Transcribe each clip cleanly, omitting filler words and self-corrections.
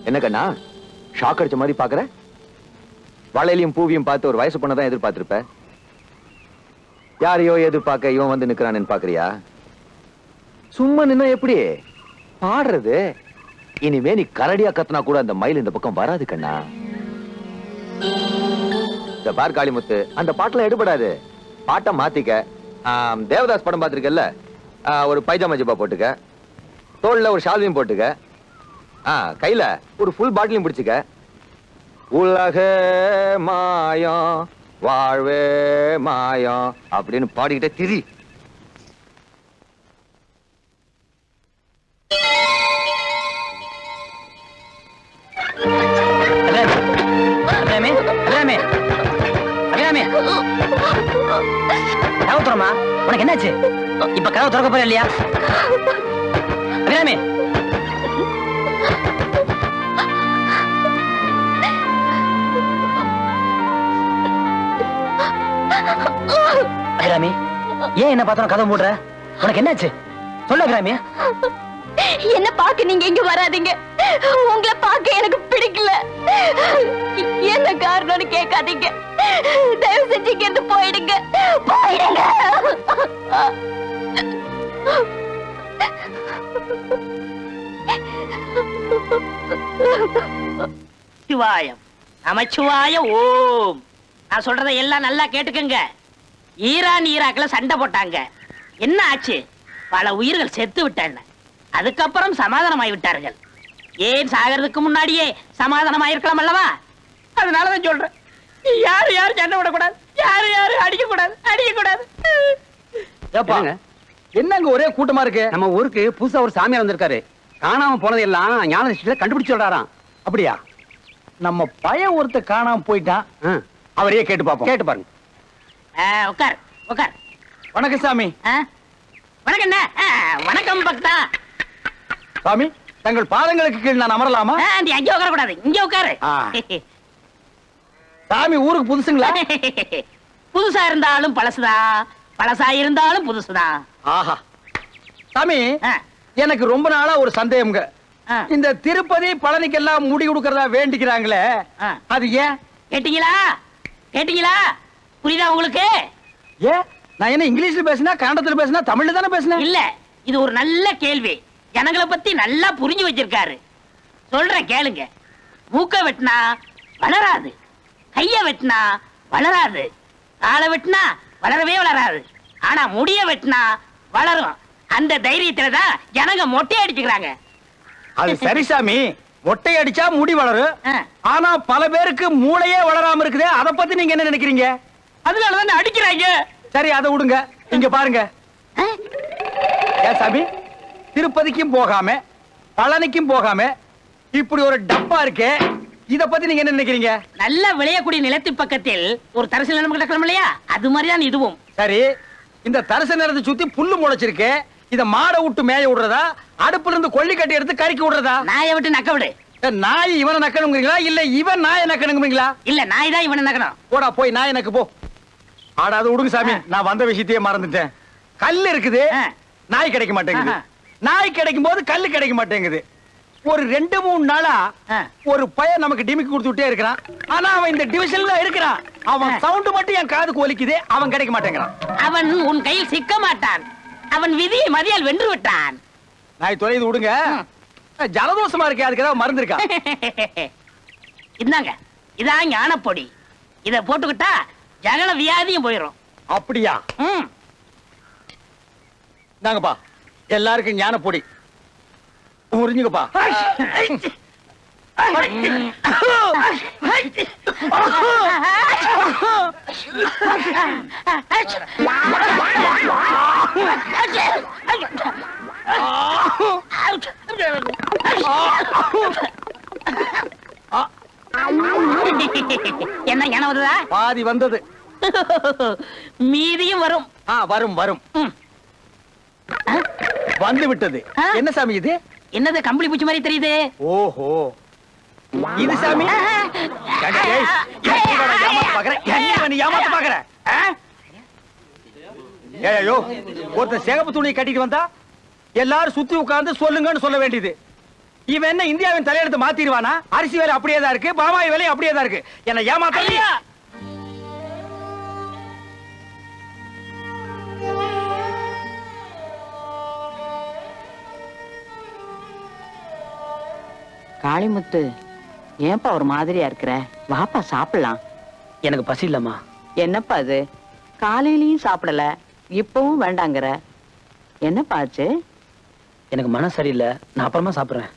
என்ன கண்ணா ஷாக் அடிச்ச மாதிரி பாக்குற? வளையலையும் பூவியும் பார்த்து ஒரு வயசு பொண்ணதான் எதிர்பார்த்திருப்ப. யாரையோ எதிர்பார்க்க இவன் வந்து நிக்கிறான்னு பாக்குறியா? சும்மா நின்னா எப்படி பாடுறது? இனிமே நீ கரடியா கத்துனா கூட அந்த மயில் இந்த பக்கம் வராது கண்ணா. இந்த பார் காளிமுத்து, அந்த பாட்டுல எடுபடாது. பாட்டை மாத்திக்க. தேவதாஸ் படம் பார்த்திருக்கல்ல, ஒரு பைஜாமா ஜிப்பா போட்டுக்க, தோல்ல ஒரு ஷால்வையும் போட்டுக்க, கையில ஒரு ஃபுல் பாட்டிலையும் பிடிச்சுக்க. உலக மாயம் வாழ்வே மாயம் அப்படின்னு பாடிக்கிட்டே திரி. உனக்கு என்னாச்சு? இப்ப கதவு திறக்க போற இல்லையா? அபிராமி, அபிராமி, ஏன் என்ன பார்த்தா கதவு மூடுற? உனக்கு என்னாச்சு சொல்ல அபிராமி. என்ன பாக்க நீங்க இங்க வராதீங்க. உங்களை பார்க்க எனக்கு பிடிக்கல. என்ன காரணம்னு கேட்காதீங்க. தயவு செஞ்சு இங்க இருந்து போயிடுங்க. போயிடுங்க. சிவாயம் நமச்சிவாய ஓம். நான் சொல்றதை எல்லாம் நல்லா கேட்டுக்கங்க. ஈரான் ஈராக்ல சண்டை போட்டாங்க. என்ன ஆச்சு? பல உயிர்கள் செத்து விட்டாங்க. அதுக்கப்புறம் சமாதானமாய் விட்டார்கள். ஏன் சாகிறதுக்கு முன்னாடியே சமாதானமாயிருக்கலாம் அல்லவா? அதனாலதான் சொல்றேன், யாரு யாரு சண்டை விடக்கூடாது, யாரு யாரு அடிக்க கூடாது, அடிக்க கூடாது. என்னங்க ஒரே கூட்டமா இருக்கு? நம்ம ஊருக்கு புதுசா ஒரு சாமியார் வந்திருக்காரு. காணாம போனது எல்லாம் ஞான திருஷ்டியில கண்டுபிடிச்சு சொல்றாராம். அப்படியா? நம்ம பையன் ஒருத்த காணாம போயிட்டான். அவரையே கேட்டு பாப்போம். கேட்டு பாருங்க. உட்கார் உட்கார். வணக்கம் சாமி. வணக்கம். என்ன வணக்கம் பக்தா. சாமி, தங்கள் பாதங்களுக்கு கீழ் நான் அமரலாமா? அங்கே உட்கார கூடாது, இங்க உட்காரு. சாமி ஊருக்கு புதுசுங்களா? புதுசா இருந்தாலும் பழசுதான், பழசா இருந்தாலும் புதுசுதான். ஆஹா. சாமி, எனக்கு ரொம்ப நாளா ஒரு சந்தேகம்ங்க. இந்த திருப்பதி பழனிக்கெல்லாம் முடி கொடுக்கறதா வேண்டிக்கிறாங்களே, அது ஏன்? கேட்டீங்களா? கேட்டீங்களா? புரியுதா உங்களுக்கு? ஏன்? நான் என்ன இங்கிலீஷ்ல பேசினா, கன்னடத்துல பேசினா, தமிழ்ல தானே பேசினேன். இல்ல, இது ஒரு நல்ல கேள்வி. ஜனங்களை பத்தி நல்லா புரிஞ்சு வச்சிருக்காரு. சொல்ற கேளுங்க. மூக்க வெட்டினா வளராது, கைய வெட்டினா வளராது, காலை வெட்டினா வளரவே வளராது. ஆனா முடிய வெட்டினா வளரும். அந்த தைரியத்துலதான் ஜனங்க மொட்டை அடிச்சுக்கிறாங்க. அது சரி சாமி, மொட்டை அடிச்சா முடி வளரும். ஆனா பல பேருக்கு மூளையே வளராம இருக்குதே, அத பத்தி நீங்க என்ன நினைக்கிறீங்க? அதனாலதான் அடிக்கிறாங்க. சரி, அதை விடுங்க. இங்க பாருங்க. ஏன் சாமி, திருப்பதிக்கும் போகாம பழனிக்கும் போகாம இப்படி ஒரு டப்பா இருக்கே, இத பத்தி நீங்க என்ன நினைக்கிறீங்க? நல்ல விளையக்கூடிய நிலத்து பக்கத்தில் ஒரு தரிசு நிலம் கிடக்கலாம் இல்லையா? அது மாதிரிதான் இதுவும். சரி, இந்த தரிசு நிலத்தை சுத்தி புல்லு முளைச்சிருக்கு. இத மாடை விட்டு மேய விடுறதா, அடுப்புல இருந்து கொள்ளி கட்டி எடுத்து கறிக்கி விடுறதா? நாயை விட்டு நக்க விடு. நாய் இவனை நக்கணுங்கிறீங்களா, இல்ல இவன் நாயை நக்கணுங்கிறீங்களா? இல்ல, நாய் தான் இவனை நக்கணும். போடா போய் நாய் நக்கு போ. ஆடாது விடுங்க சாமி, நான் வந்த விஷயத்தையே மறந்துட்டேன். கல் இருக்குது, நாய் கிடைக்க மாட்டேங்குது. நாய் கிடைக்கும் போது கல்லு கிடைக்க மாட்டேங்குது. ஒரு 2-3 நாளா ஒரு பையன் நமக்கு டிமிக்கி கொடுத்துட்டே இருக்கிறான். ஆனா அவன் இந்த டிவிஷன்ல இருக்கிறான். அவன் சவுண்ட் மட்டும் என் காதுக்கு ஒலிக்குது, அவன் கிடைக்க மாட்டேங்கிறான். அவன் உன் கையில் சிக்க மாட்டான். அவன் விதியை மதியால் வென்று விட்டான். நாய் தொலைது விடுங்க. ஜலதோஷமா இருக்கே, அதுக்கு ஏதாவது மருந்து இருக்கா? இந்தாங்க, இதான் ஞானப்பொடி. இத போட்டுக்கிட்டா ஜகல வியாதியும் போயிடும். அப்படியா? நாங்கப்பா எல்லாருக்கும் ஞான பொடி புரிஞ்சுங்கப்பா. என்ன ஞானம் வருதா? பாதி வந்தது, மீதியும் வரும். வரும் வரும். வந்து விட்டது. என்ன சாமி இது? என்னது கம்பளி பூச்சி மாதிரி தெரியுது? ஓஹோ, இது சாமி. ஏமாத்த பாக்குற? ஏயோ, ஒருத்தன் சிகப்பு துணியை கட்டிட்டு வந்தா எல்லாரும் சுத்தி உட்கார்ந்து சொல்லுங்கன்னு சொல்ல வேண்டியது. இவன் என்ன இந்தியாவின் தலையெழுத்து மாத்திடுவானா? அரிசி வேலை அப்படியே தான் இருக்கு, பாமாயில் வேலை அப்படியே தான் இருக்கு. என்ன ஏமாத்த ஐயா! காளிமுத்து, ஏன்பா ஒரு மாதிரியா இருக்கிற? வாப்பா சாப்பிடலாம். எனக்கு பசி இல்லம்மா. என்னப்பா அது, காலையிலயும் சாப்பிடல, இப்பவும் வேண்டாங்கிற? என்னப்பா ஆச்சு? எனக்கு மனசு சரியில்லை, நான் அப்புறமா சாப்பிடுறேன்.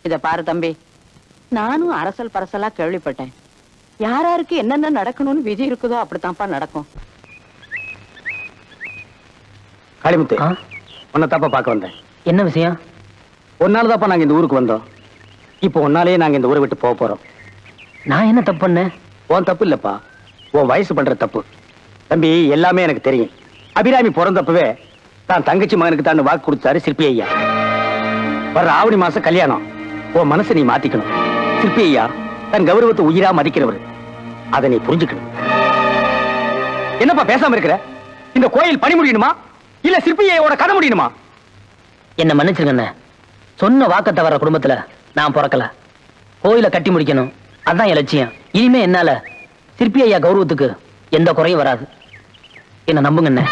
இத பாரு தம்பி, நானும் அரசல் பரசலா கேள்விப்பட்டேன். யாராருக்கு என்னென்ன நடக்கணும்னு விதி இருக்குதோ அப்படித்தான்ப்பா நடக்கும். காளிமுத்து, ஆ? உன்னை தப்பா பார்க்க வந்தேன். என்ன விஷயம்? ஒன்னாலதாப்பா நாங்க இந்த ஊருக்கு வந்தோம். இப்போ ஒன்னாலேயே நாங்க இந்த ஊரை விட்டு போக போறோம். நான் என்ன தப்பு பண்ணேன்? உன் தப்பு இல்லப்பா, உன் வயசு பண்ற தப்பு. தம்பி, எல்லாமே எனக்கு தெரியும். அபிராமி பிறந்தப்பவே தான் தங்கச்சி மகனுக்கு தான் வாக்கு கொடுத்தாரு சிற்பி ஐயா. வர்ற ஆவணி மாசம் கல்யாணம். உன் மனசை நீ மாத்திக்கணும். சிற்பி ஐயா தன் கௌரவத்தை உயிரா மதிக்கிறவர். அதை நீ புரிஞ்சுக்கணும். என்னப்பா பேசாம இருக்கிற? இந்த கோயில் பணி முடியணுமா இல்ல சிற்பி ஐயாவோட கதை முடியணுமா? என்ன மன்னிச்சிருங்க. சொன்ன வாக்க தவற குடும்பத்துல நான் பிறக்கல. கோயில கட்டி முடிக்கணும், அதான் என் லட்சியம். இனிமே என்னால சிற்பி ஐயா கௌரவத்துக்கு எந்த குறையும் வராது. என்ன நம்புங்க.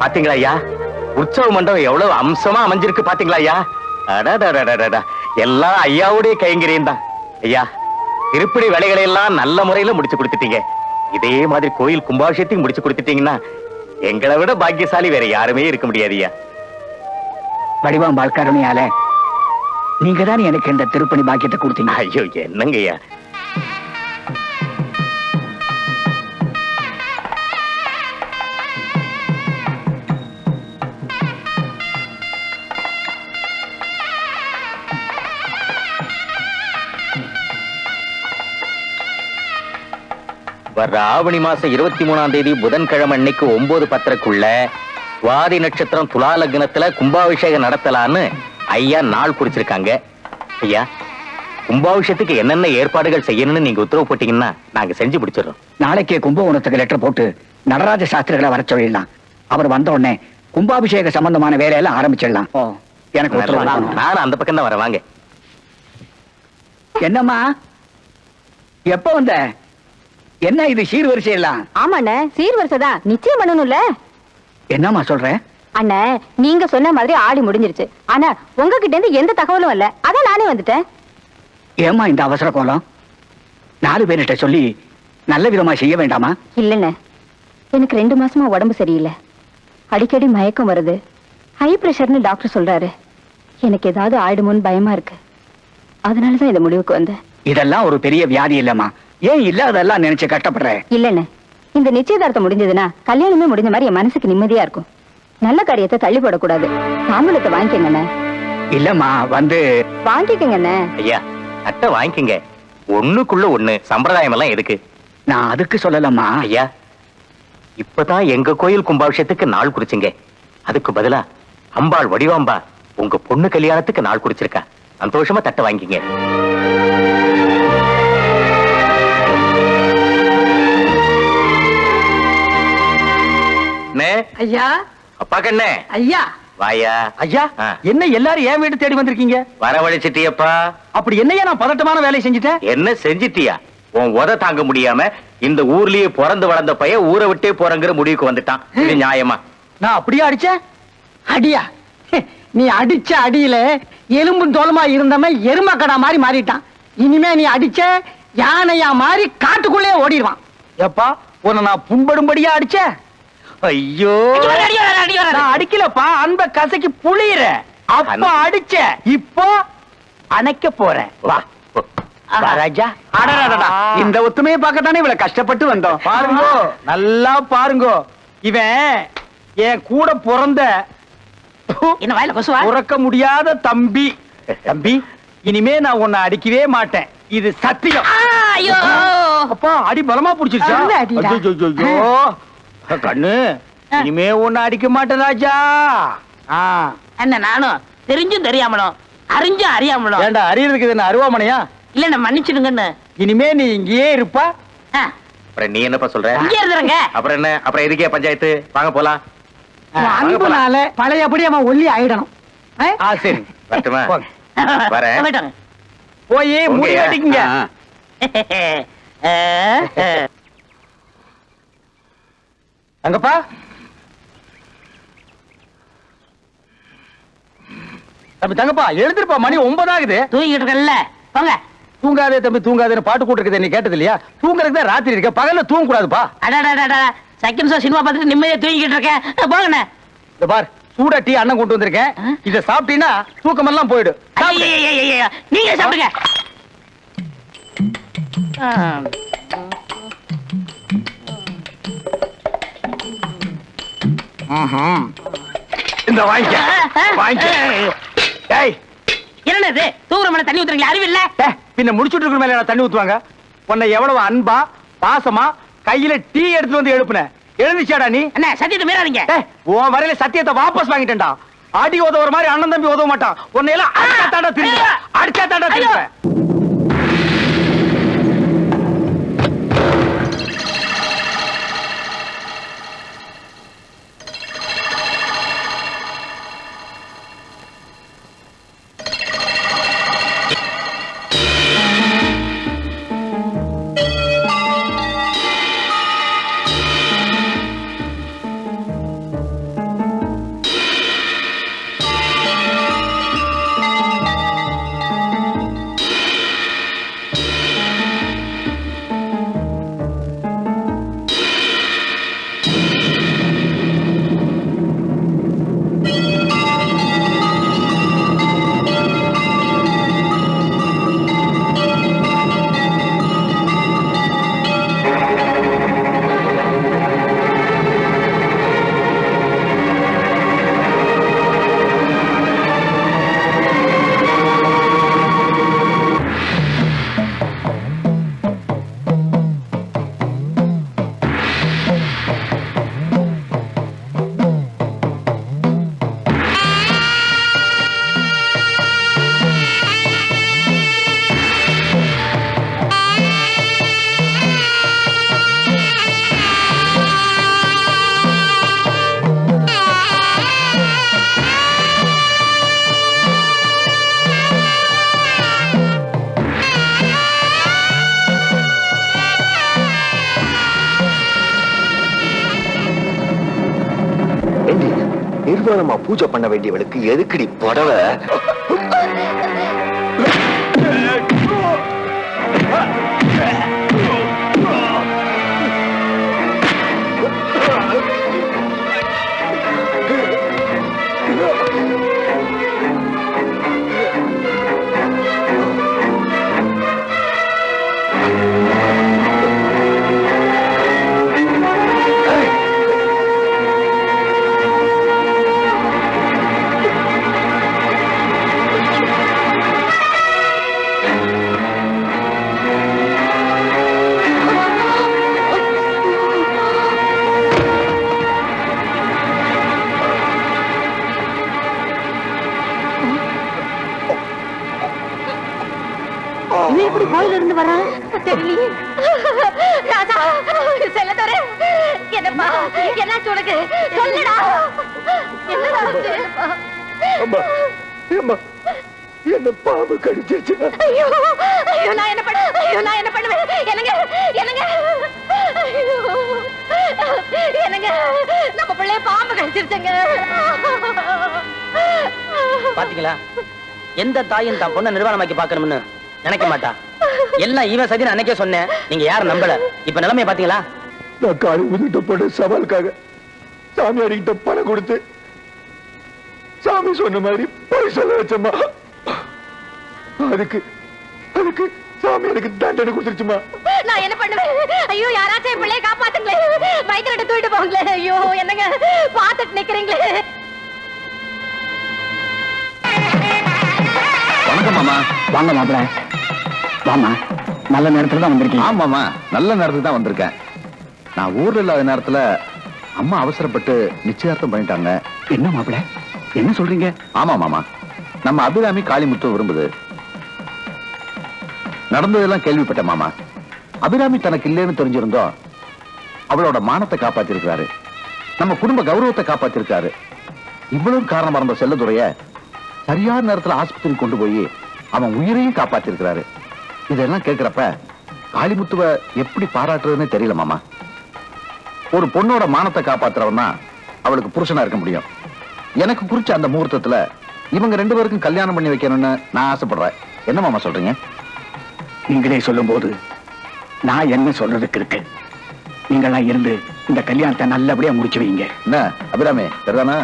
பாத்தீங்களா ஐயா, உற்சவ மண்டபம் எவ்வளவு அம்சமா அமைஞ்சிருக்கு பாத்தீங்களா ஐயா? அடடடடடடா, எல்லாம் ஐயாவுடைய கைங்கரியம் தான். ஐயா, திருப்பணி வேலைகளை எல்லாம் நல்ல முறையில முடிச்சு கொடுத்துட்டீங்க. இதே மாதிரி கோயில் கும்பாபிஷேகத்தையும் முடிச்சு கொடுத்துட்டீங்கன்னா எங்களை விட பாக்கியசாலி வேற யாருமே இருக்க முடியாது ஐயா. வடிவாம்பாள் கருணையால நீங்க தான் எனக்கு இந்த திருப்பணி பாக்கியத்தை கொடுத்தீங்க. ஐயோ, என்னங்க ஐயா. வர்ற ஆவணி மாசம் 23ஆம் தேதி புதன்கிழமை அன்னைக்கு 9:10க்குள்ள சுவாதி நட்சத்திரம் துலா லக்னத்துல கும்பாபிஷேகம் நடத்தலான்னு ஐயா நாள் குறிச்சிருக்காங்க. ஐயா, கும்பாபிஷேகத்துக்கு என்னென்ன ஏற்பாடுகள் செய்யணும்னு நீங்க உத்தரவு போட்டீங்கன்னா நாங்க செஞ்சு முடிச்சிடறோம். நாளைக்கே கும்பகோணத்துக்கு லெட்டர் போட்டு நடராஜ சாஸ்திரிகளை வர சொல்லிடலாம். அவர் வந்த உடனே கும்பாபிஷேக சம்பந்தமான வேலையெல்லாம் ஆரம்பிச்சிடலாம். எனக்கு உத்தரவு. நானும் அந்த பக்கம் தான் வரேன், வாங்க. என்னம்மா, எப்ப வந்த? என்ன இது சீர்வரிசை எல்லாம்? ஆமாண்ணே, சீர்வரிசைதான், நிச்சயம் பண்ணணும்ல. என்னம்மா சொல்ற? அண்ணே, நீங்க சொன்ன மாதிரி ஆடி முடிஞ்சிருச்சு. ஆனா உங்ககிட்ட இருந்து எந்த தகவலும் இல்ல. அதான் நானே வந்துட்டேன். ஏமா இந்த அவசர கோலம்? 4 பேர்கிட்ட சொல்லி நல்ல விதமா செய்ய வேண்டாமா? இல்லண்ணே, எனக்கு 2 மாசமா உடம்பு சரியில்லை. அடிக்கடி மயக்கம் வருது. ஹை பிரஷர்னு டாக்டர் சொல்றாரு. எனக்கு ஏதாவது ஆயிடுமோன்னு பயமா இருக்கு. அதனாலதான் இந்த முடிவுக்கு வந்தேன். இதெல்லாம் ஒரு பெரிய வியாதி இல்லம்மா. ஏன் இல்லாதெல்லாம் நினைச்சு கஷ்டப்படுற? இல்லண்ணே, இந்த நிச்சயதார்த்தம் முடிஞ்சதுன்னா கல்யாணமே முடிஞ்ச மாதிரி என் மனசுக்கு நிம்மதியா இருக்கும். நல்ல காரியத்தை தள்ளி போடக்கூடாது. தாம்பூலத்தை வாங்கிக்கங்கண்ணே. இல்லம்மா, வாங்கிக்கங்கண்ணே. ஐயா, அட்டை வாங்கிக்கங்க. ஒண்ணுக்குள்ள ஒண்ணு சம்பிரதாயம் எல்லாம் எதுக்கு? நான் அதுக்கு சொல்லலம்மா. ஐயா, இப்பதான் எங்க கோயில் கும்பாபிஷேகத்துக்கு நாள் குறிச்சிங்க. அதுக்கு பதிலா அம்பாள் வடிவாம்பா உங்க பொண்ணு கல்யாணத்துக்கு நாள் குறிச்சிருக்கா. சந்தோஷமா தட்டை வாங்கிங்க. ஐயா, அப்பா கண்ணே, ஐயா, வாயா. ஐயா, ஆ. என்ன எல்லாரும் ஏன் வீட்டு தேடி வந்திருக்கீங்க? வரவழைச்சிட்டியப்பா. அப்படி என்னையா நான் பதட்டமான வேலையை செஞ்சுட்டேன்? என்ன செஞ்சிட்டியா? உன் உத தாங்க முடியாம இந்த ஊர்லயே பிறந்து வளர்ந்த பையன் ஊரை விட்டே போறங்கிற முடிவுக்கு வந்துட்டான். இது நியாயமா? நான் அப்படியே அடிச்சேன்? அடியா? நீ அடிச்ச அடியில எலும்பும் தோலுமா இருந்தவன் எருமக்கடா மாதிரி மாறிட்டான். இனிமே நீ அடிச்ச யானையா மாதிரி காட்டுக்குள்ளே ஓடிடுவான். எப்பா, உன்னை நான் புண்படும்படியா அடிச்ச? ஐயோ, நான் அடிக்கலப்பா, அன்ப கசைக்கு புளியிற. அப்ப அடிச்ச இப்போ அணைக்க போறேன் வா வா, ராஜா அடடடடா, இந்த ஒத்துமையை பார்க்கத்தானே இவ்வளவு கஷ்டப்பட்டு வந்தோம். பாருங்க நல்லா பாருங்க இவன் என் கூட பிறந்த என்ன வாயில கொசுவா? உறக்க முடியாத தம்பி. தம்பி இனிமே நான் உன்னை அடிக்கவே மாட்டேன், இது சத்தியம். ஐயோ அப்பா அடி பலமா புடிச்சிருச்சா? நல்ல அடிடா. ஐயோ, கண்ணு இனிமே உன்னை அடிக்க மாட்டேன் ராஜா. ஆ. என்ன நானும் தெரிஞ்சும் தெரியாமலும் அறிஞ்சும் அறியாமலும் ஏண்டா அறியறதுக்கு என்ன அருவாமனையா? இல்ல நான் மன்னிச்சிடுங்கன்னு. இனிமே நீ இங்கேயே இருப்பா. ஆ, அப்புறம் நீ என்னப்பா சொல்ற? இங்கே இருந்துருங்க. அப்புறம் என்ன? அப்புறம் எதுக்கே பஞ்சாயத்து? வாங்க போலாம். அன்புனால பழையபடி அவன் ஒல்லி ஆயிடணும். ஆ சரி வரட்டுமா? போங்க. வரேன். போயிட்டு போய் முடி ஓகேயா? கட்டிக்கங்க. வாங்க. அங்கப்பா தம்பி தங்கப்பா எழுந்திருப்பா, மணி 9 ஆகுது. தூங்கிட்டு இருக்கல போங்க. தூங்காதே தம்பி தூங்காதேன்னு பாட்டு கூட்டிருக்குது, நீ கேட்டது இல்லையா? தூங்குறதுக்கு தான் ராத்திரி இருக்க, பகல்ல தூங்க கூடாதுப்பா. அடாடாடா செகண்ட் ஷோ சினிமா பார்த்துட்டு நிம்மதியா தூங்கிட்டு இருக்கேன். போங்கண்ணே. இந்த பார் சூடா டீ அண்ணன் கொண்டு வந்திருக்கேன், இத சாப்பிட்டீங்கன்னா தூக்கம் எல்லாம் போயிடும். சாப்பிடு. ஐயையையையைய, நீங்க சாப்பிடுங்க. இந்த வாங்கிக்க வாங்கிக்க. டேய் என்ன இது தூங்குற மேல தண்ணி ஊத்துறீங்களா? அறிவு இல்ல. டேய், பின்ன முடிச்சுட்டு இருக்கிற மேல தண்ணி ஊத்துவாங்க? உன்னை எவ்வளவு அன்பா பாசமா கையில டீ எடுத்து வந்து எழுப்புன, எழுந்துச்சாடா நீ? அண்ணா சத்தியத்தை மீறாதீங்க. டேய், உன் வரையில சத்தியத்தை வாபஸ் வாங்கிட்டேன்டா. ஆடி உதவுற மாதிரி அண்ணன் தம்பி உதவ மாட்டான். உன்னை எல்லாம் அடிச்சா தாண்டா திரும்ப, அடிச்சா தாண்டா திரும்ப. நிர்வாணமா பூஜை பண்ண வேண்டியவளுக்கு எதுக்குடி புடவை? இவன் எப்படி கோயில இருந்து வரான் தெரியலையே. ராஜா செல்லதோரே, என்னப்பா என்னாச்சு உனக்கு? சொல்லுடா, என்னடா ஆச்சு? என்ன பாம்பு கடிச்சிருச்சுன்னா? ஐயோ ஐயோ, நான் என்ன பண்ணுவேன்? என்னங்க என்னங்க, ஐயோ என்னங்க, நம்ம பிள்ளைய பாம்பு கடிச்சிருச்சுங்க. பாத்தீங்களா, எந்த தாயும் தான் பொண்ணை நிர்வாணமாக்கி பாக்கணும்னு நினைக்க மாட்டா. எல்லாம் இவன் சதின்னு அன்னைக்கே சொன்னேன், நீங்க யாரும் நம்பல. இப்ப நிலைமைய பாத்தீங்களா? நான் காளி உதிட்ட போட சவாலுக்காக சாமியார்கிட்ட பணம் கொடுத்து சாமி சொன்ன மாதிரி போய் சொல்ல வச்சம்மா. அதுக்கு அதுக்கு சாமி எனக்கு தண்டனை கொடுத்துருச்சுமா. நான் என்ன பண்ணுவேன்? ஐயோ, யாராச்சும் என் பிள்ளைய காப்பாத்துங்களே. வைத்தியர்கிட்ட தூக்கிட்டு போங்களே. ஐயோ, என்னங்க பாத்துட்டு நிக்கிறீங்களே. வணக்கம் மாமா. வாங்க மாப்பிள. வாமா, நல்ல நேரத்துல தான் வந்திருக்கீங்க. ஆமாமா, நல்ல நேரத்துக்கு தான் வந்திருக்கேன். நான் ஊர்ல இல்லாத நேரத்துல அம்மா அவசரப்பட்டு நிச்சயார்த்தம் பண்ணிட்டாங்க. என்ன மாப்பிள, என்ன சொல்றீங்க? ஆமா மாமா, நம்ம அபிராமி காளிமுத்து விரும்புது. நடந்ததெல்லாம் கேள்விப்பட்டேன் மாமா. அபிராமி தனக்கு இல்லைன்னு தெரிஞ்சிருந்தோம் அவளோட மானத்தை காப்பாத்திருக்காரு, நம்ம குடும்ப கௌரவத்தை காப்பாத்திருக்காரு. இவ்வளவு காரணமா இருந்த செல்லதுரைய சரியான நேரத்துல ஆஸ்பத்திரி கொண்டு போய் அவன் உயிரையும் காப்பாத்திருக்கிறாரு. இதெல்லாம் கேட்கிறப்ப காளிமுத்துவ எப்படி பாராட்டுறதுன்னு தெரியல மாமா. ஒரு பொண்ணோட மானத்தை காப்பாத்துறவன் தான் அவளுக்கு புருஷனா இருக்க முடியும். எனக்கு குறிச்ச அந்த முகூர்த்தத்துல இவங்க 2 பேருக்கும் கல்யாணம் பண்ணி வைக்கணும்னு நான் ஆசைப்படுறேன். என்ன மாமா சொல்றீங்க? நீங்களே சொல்லும் போது நான் என்ன சொல்றதுக்கு இருக்கு? நீங்களாம் இருந்து இந்த கல்யாணத்தை நல்லபடியா முடிச்சு வைங்க. என்ன அபிராமி, சரிதானா?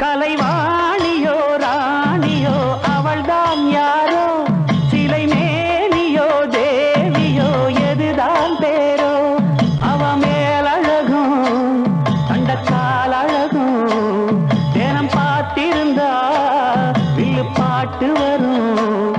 கலைவாணியோ ராணியோ அவள்தான் யாரோ, சிலை மேனியோ தேவியோ எதுதான் பேரோ, அவ மேலழகும் கண்டக்கால் அழகும், தினம் பார்த்திருந்தா வில்லு பாட்டு வரும்.